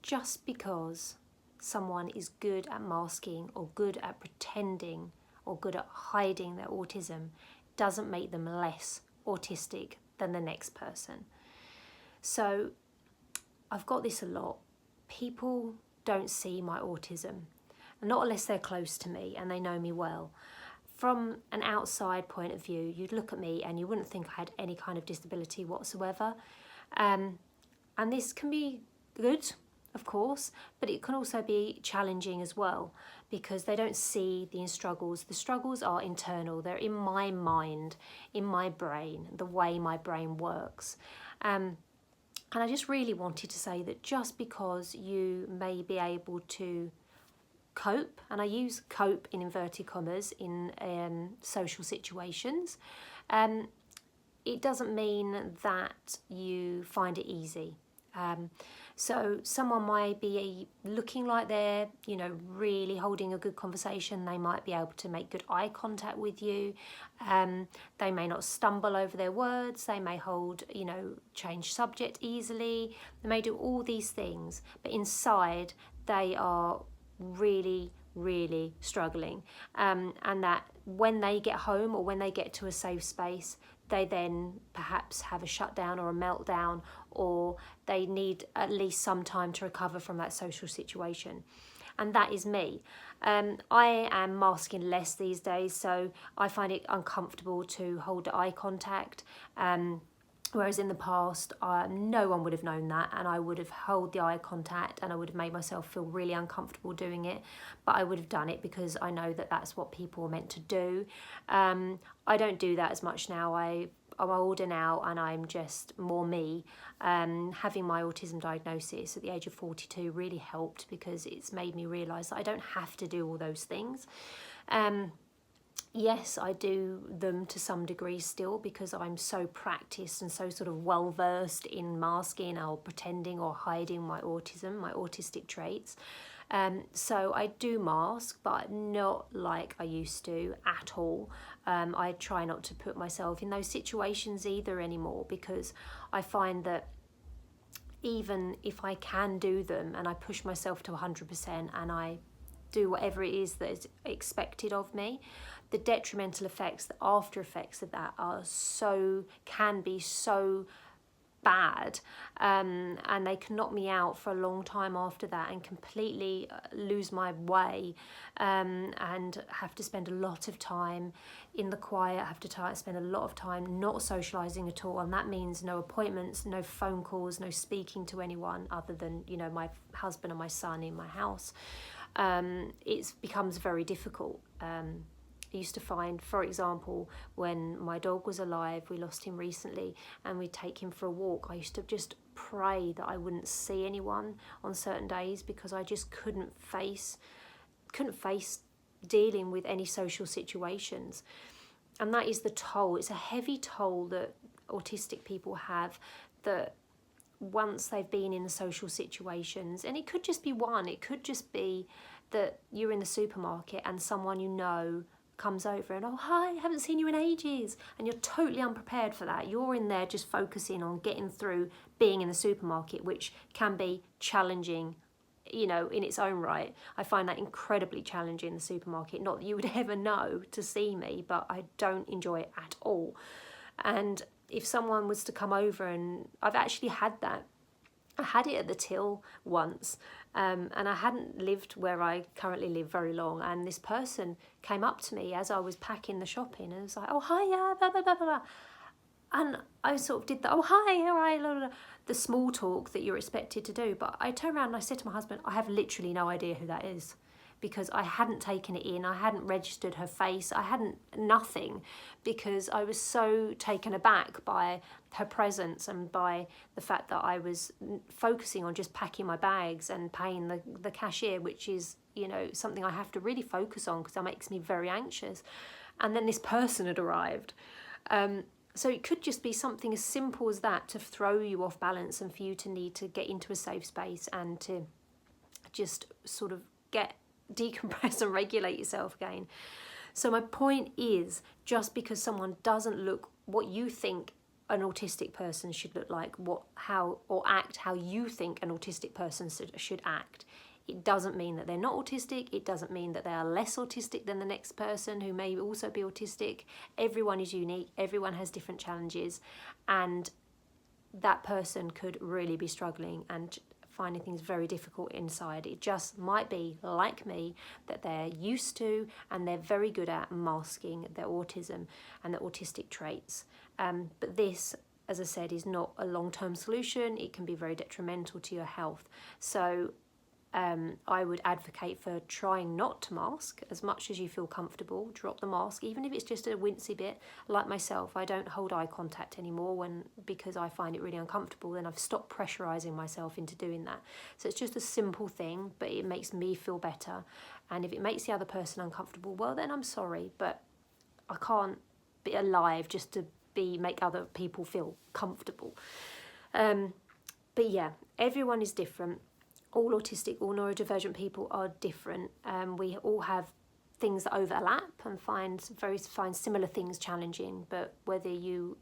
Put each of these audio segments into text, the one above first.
just because someone is good at masking or good at pretending or good at hiding their autism doesn't make them less autistic than the next person. So I've got this a lot. People don't see my autism, not unless they're close to me and they know me well. From an outside point of view, you'd look at me and you wouldn't think I had any kind of disability whatsoever. And this can be good, of course, but it can also be challenging as well, because they don't see the struggles. The struggles are internal. They're in my mind, in my brain, the way my brain works. And I just really wanted to say that just because you may be able to cope, and I use cope in inverted commas, in social situations, it doesn't mean that you find it easy. So someone might be looking like they're, really holding a good conversation. They might be able to make good eye contact with you. They may not stumble over their words. They may change subject easily. They may do all these things, but inside they are really, really struggling. And that when they get home or when they get to a safe space, they then perhaps have a shutdown or a meltdown, or they need at least some time to recover from that social situation. And that is me. I am masking less these days, so I find it uncomfortable to hold eye contact. Whereas in the past, no one would have known that, and I would have held the eye contact and I would have made myself feel really uncomfortable doing it, but I would have done it because I know that that's what people are meant to do. I don't do that as much now. I'm older now and I'm just more me. Having my autism diagnosis at the age of 42 really helped, because it's made me realise that I don't have to do all those things. Yes, I do them to some degree still, because I'm so practiced and so sort of well versed in masking or pretending or hiding my autism, my autistic traits. So I do mask, but not like I used to at all. I try not to put myself in those situations either anymore, because I find that even if I can do them and I push myself to 100% and I do whatever it is that is expected of me, the detrimental effects, the after effects of that can be so bad, and they can knock me out for a long time after that and completely lose my way, and have to spend a lot of time in the quiet, have to spend a lot of time not socialising at all, and that means no appointments, no phone calls, no speaking to anyone other than my husband and my son in my house. It becomes very difficult. I used to find, for example, when my dog was alive, we lost him recently, and we'd take him for a walk, I used to just pray that I wouldn't see anyone on certain days, because I just couldn't face dealing with any social situations. And that is the toll. It's a heavy toll that autistic people have, that once they've been in the social situations, and it could just be one, it could just be that you're in the supermarket and someone comes over and, oh, hi, haven't seen you in ages, and you're totally unprepared for that. You're in there just focusing on getting through being in the supermarket, which can be challenging, in its own right. I find that incredibly challenging in the supermarket. Not that you would ever know to see me, but I don't enjoy it at all. And if someone was to come over, and I've actually had that, I had it at the till once, and I hadn't lived where I currently live very long, and this person came up to me as I was packing the shopping and was like, oh, hi, yeah, blah, blah, blah, blah. And I sort of did the, oh, hi, all right, blah, blah, blah, the small talk that you're expected to do. But I turned around and I said to my husband, I have literally no idea who that is, because I hadn't taken it in, I hadn't registered her face, I hadn't nothing, because I was so taken aback by her presence and by the fact that I was focusing on just packing my bags and paying the cashier, which is, something I have to really focus on because that makes me very anxious. And then this person had arrived. So it could just be something as simple as that to throw you off balance, and for you to need to get into a safe space and to just sort of decompress and regulate yourself again. So my point is, just because someone doesn't look what you think an autistic person should look like, or act how you think an autistic person should act. It doesn't mean that they're not autistic. It doesn't mean that they are less autistic than the next person who may also be autistic. Everyone is unique. Everyone has different challenges, and that person could really be struggling and finding things very difficult inside. It just might be, like me, that they're used to and they're very good at masking their autism and their autistic traits. But this, as I said, is not a long-term solution. It can be very detrimental to your health. So I would advocate for trying not to mask as much as you feel comfortable. Drop the mask, even if it's just a wincy bit. Like myself, I don't hold eye contact anymore because I find it really uncomfortable. Then I've stopped pressurizing myself into doing that. So it's just a simple thing, but it makes me feel better. And if it makes the other person uncomfortable, well, then I'm sorry, but I can't be alive just to make other people feel comfortable. But yeah, everyone is different. All autistic, all neurodivergent people are different. We all have things that overlap and find similar things challenging, but whether you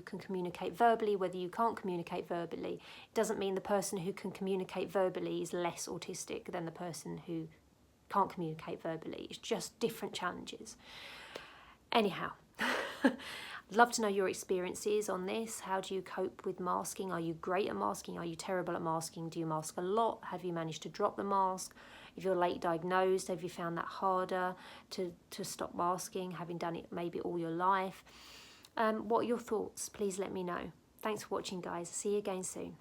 can communicate verbally, whether you can't communicate verbally, it doesn't mean the person who can communicate verbally is less autistic than the person who can't communicate verbally. It's just different challenges. Anyhow, I'd love to know your experiences on this. How do you cope with masking? Are you great at masking? Are you terrible at masking? Do you mask a lot? Have you managed to drop the mask? If you're late diagnosed, have you found that harder to stop masking, having done it maybe all your life? What are your thoughts? Please let me know. Thanks for watching, guys. See you again soon.